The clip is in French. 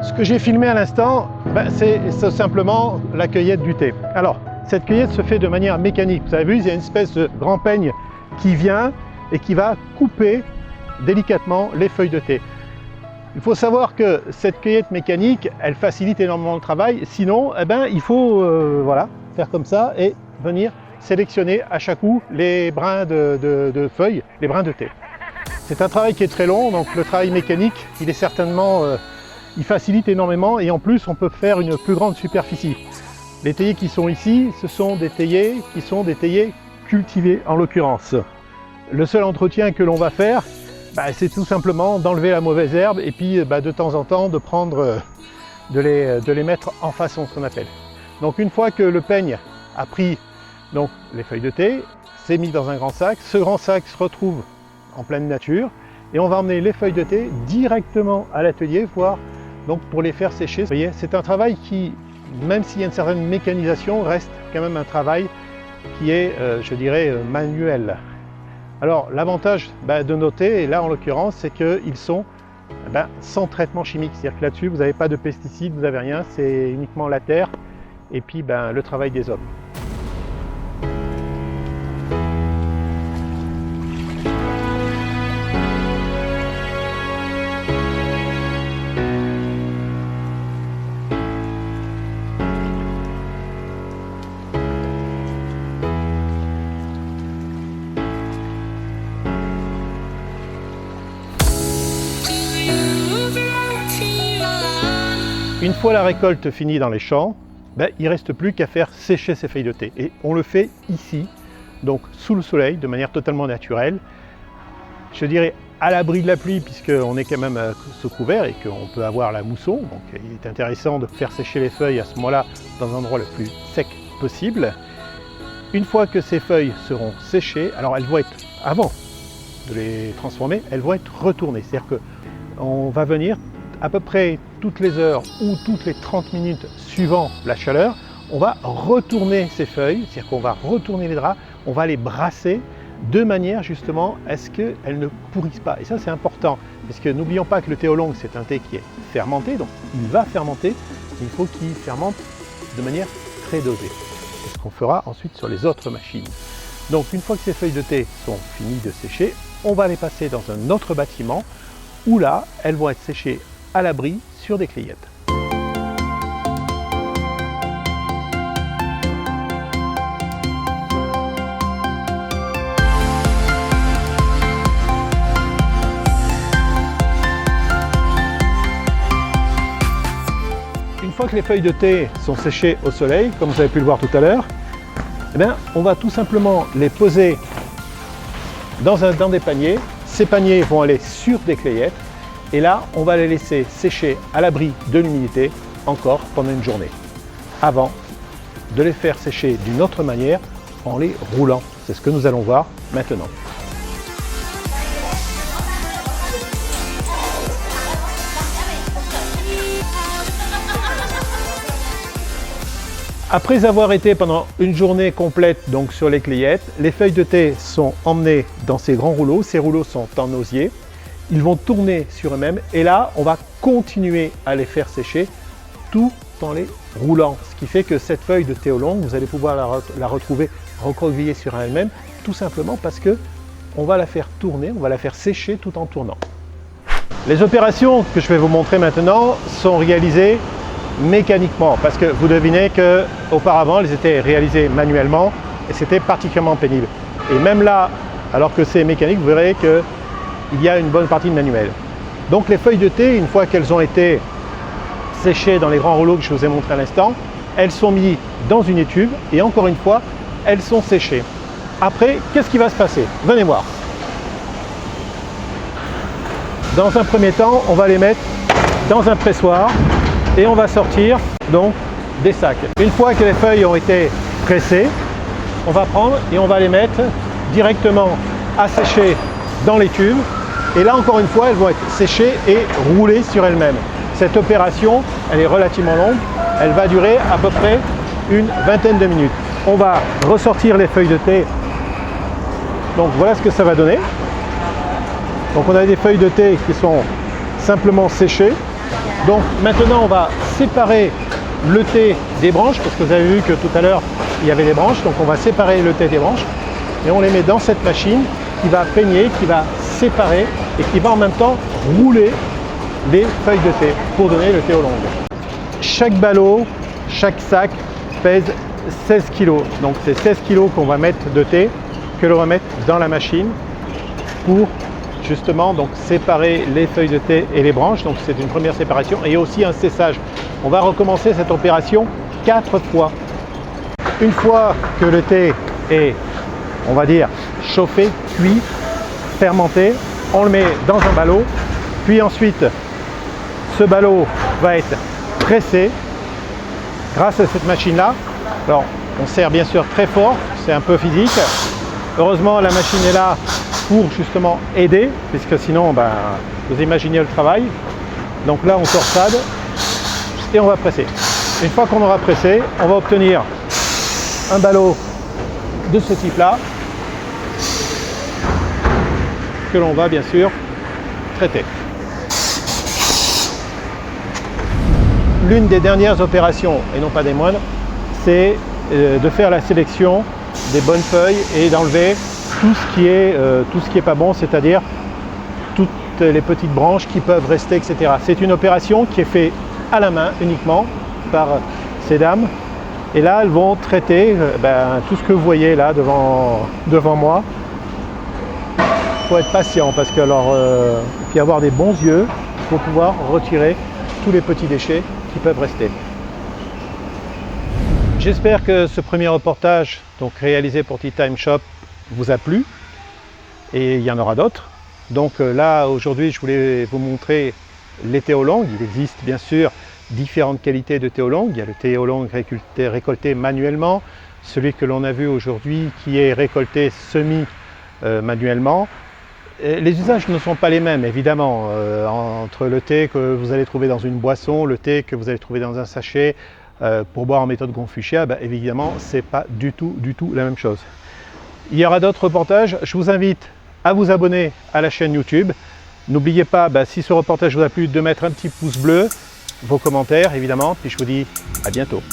Ce que j'ai filmé à l'instant, c'est simplement la cueillette du thé. Alors, cette cueillette se fait de manière mécanique. Vous avez vu, il y a une espèce de grand peigne qui vient et qui va couper délicatement les feuilles de thé. Il faut savoir que cette cueillette mécanique, elle facilite énormément le travail. Sinon, il faut voilà, faire comme ça et venir sélectionner à chaque coup les brins de feuilles, les brins de thé. C'est un travail qui est très long, donc le travail mécanique, il est certainement, il facilite énormément et en plus on peut faire une plus grande superficie. Les théiers qui sont ici, ce sont des théiers qui sont des théiers cultivés en l'occurrence. Le seul entretien que l'on va faire, c'est tout simplement d'enlever la mauvaise herbe et puis de temps en temps de prendre, de les mettre en façon, ce qu'on appelle. Donc une fois que le peigne a pris donc, les feuilles de thé, c'est mis dans un grand sac. Ce grand sac se retrouve en pleine nature et on va emmener les feuilles de thé directement à l'atelier, voire donc pour les faire sécher. Vous voyez, c'est un travail qui, même s'il y a une certaine mécanisation, reste quand même un travail qui est, je dirais, manuel. Alors l'avantage de nos thés, et là en l'occurrence, c'est qu'ils sont sans traitement chimique. C'est-à-dire que là-dessus, vous n'avez pas de pesticides, vous n'avez rien, c'est uniquement la terre et puis le travail des hommes. Une fois la récolte finie dans les champs, il ne reste plus qu'à faire sécher ces feuilles de thé. Et on le fait ici, donc sous le soleil, de manière totalement naturelle. Je dirais à l'abri de la pluie, puisqu'on est quand même sous couvert et qu'on peut avoir la mousson. Donc il est intéressant de faire sécher les feuilles à ce moment-là dans un endroit le plus sec possible. Une fois que ces feuilles seront séchées, alors elles vont être, avant de les transformer, elles vont être retournées. C'est-à-dire qu'on va venir à peu près toutes les heures ou toutes les 30 minutes suivant la chaleur, on va retourner ces feuilles, c'est-à-dire qu'on va retourner les draps, on va les brasser de manière justement à ce qu'elles ne pourrissent pas. Et ça c'est important, parce que n'oublions pas que le thé oolong c'est un thé qui est fermenté, donc il va fermenter, mais il faut qu'il fermente de manière très dosée. C'est ce qu'on fera ensuite sur les autres machines. Donc une fois que ces feuilles de thé sont finies de sécher, on va les passer dans un autre bâtiment où là, elles vont être séchées à l'abri sur des clayettes. Une fois que les feuilles de thé sont séchées au soleil, comme vous avez pu le voir tout à l'heure, on va tout simplement les poser dans des paniers. Ces paniers vont aller sur des clayettes. Et là, on va les laisser sécher à l'abri de l'humidité encore pendant une journée, avant de les faire sécher d'une autre manière en les roulant. C'est ce que nous allons voir maintenant. Après avoir été pendant une journée complète donc sur les clayettes, les feuilles de thé sont emmenées dans ces grands rouleaux. Ces rouleaux sont en osier. Ils vont tourner sur eux-mêmes et là, on va continuer à les faire sécher tout en les roulant. Ce qui fait que cette feuille de thé oolong, vous allez pouvoir la retrouver recroquevillée sur elle-même, tout simplement parce que on va la faire tourner, on va la faire sécher tout en tournant. Les opérations que je vais vous montrer maintenant sont réalisées mécaniquement parce que vous devinez qu'auparavant, elles étaient réalisées manuellement et c'était particulièrement pénible. Et même là, alors que c'est mécanique, vous verrez que il y a une bonne partie de manuel. Donc les feuilles de thé, une fois qu'elles ont été séchées dans les grands rouleaux que je vous ai montré à l'instant, elles sont mises dans une étuve et encore une fois, elles sont séchées. Après, qu'est-ce qui va se passer? Venez voir. Dans un premier temps, on va les mettre dans un pressoir et on va sortir donc des sacs. Une fois que les feuilles ont été pressées, on va prendre et on va les mettre directement à sécher dans les tubes. Et là, encore une fois, elles vont être séchées et roulées sur elles-mêmes. Cette opération, elle est relativement longue. Elle va durer à peu près une vingtaine de minutes. On va ressortir les feuilles de thé. Donc voilà ce que ça va donner. Donc on a des feuilles de thé qui sont simplement séchées. Donc maintenant on va séparer le thé des branches, parce que vous avez vu que tout à l'heure il y avait les branches, donc on va séparer le thé des branches et on les met dans cette machine qui va peigner, qui va séparer et qui va en même temps rouler les feuilles de thé pour donner le thé oolong. Chaque ballot, chaque sac pèse 16 kg, donc c'est 16 kg qu'on va mettre de thé, que l'on va mettre dans la machine pour justement donc séparer les feuilles de thé et les branches. Donc c'est une première séparation et aussi un séchage. On va recommencer cette opération 4 fois. Une fois que le thé est, on va dire, chauffé, cuit, fermenté, on le met dans un ballot, puis ensuite ce ballot va être pressé grâce à cette machine là. Alors on serre bien sûr très fort, c'est un peu physique. Heureusement la machine est là pour justement aider, puisque sinon vous imaginez le travail. Donc là on torsade et on va presser. Une fois qu'on aura pressé, on va obtenir un ballot de ce type là que l'on va bien sûr traiter. L'une des dernières opérations, et non pas des moindres, c'est de faire la sélection des bonnes feuilles et d'enlever tout ce qui est pas bon, c'est-à-dire toutes les petites branches qui peuvent rester, etc. C'est une opération qui est faite à la main uniquement par ces dames. Et là, elles vont traiter tout ce que vous voyez là devant moi. Il faut être patient parce que puis avoir des bons yeux pour pouvoir retirer tous les petits déchets qui peuvent rester. J'espère que ce premier reportage donc réalisé pour Tea Time Shop vous a plu et il y en aura d'autres. Donc là aujourd'hui je voulais vous montrer les thé oolong. Il existe bien sûr différentes qualités de thé oolong. Il y a le thé oolong récolté manuellement, celui que l'on a vu aujourd'hui qui est récolté semi-manuellement. Les usages ne sont pas les mêmes évidemment entre le thé que vous allez trouver dans une boisson, le thé que vous allez trouver dans un sachet pour boire en méthode Confucia, évidemment c'est pas du tout la même chose. Il y aura d'autres reportages, je vous invite à vous abonner à la chaîne YouTube. N'oubliez pas, si ce reportage vous a plu, de mettre un petit pouce bleu, vos commentaires évidemment, puis je vous dis à bientôt.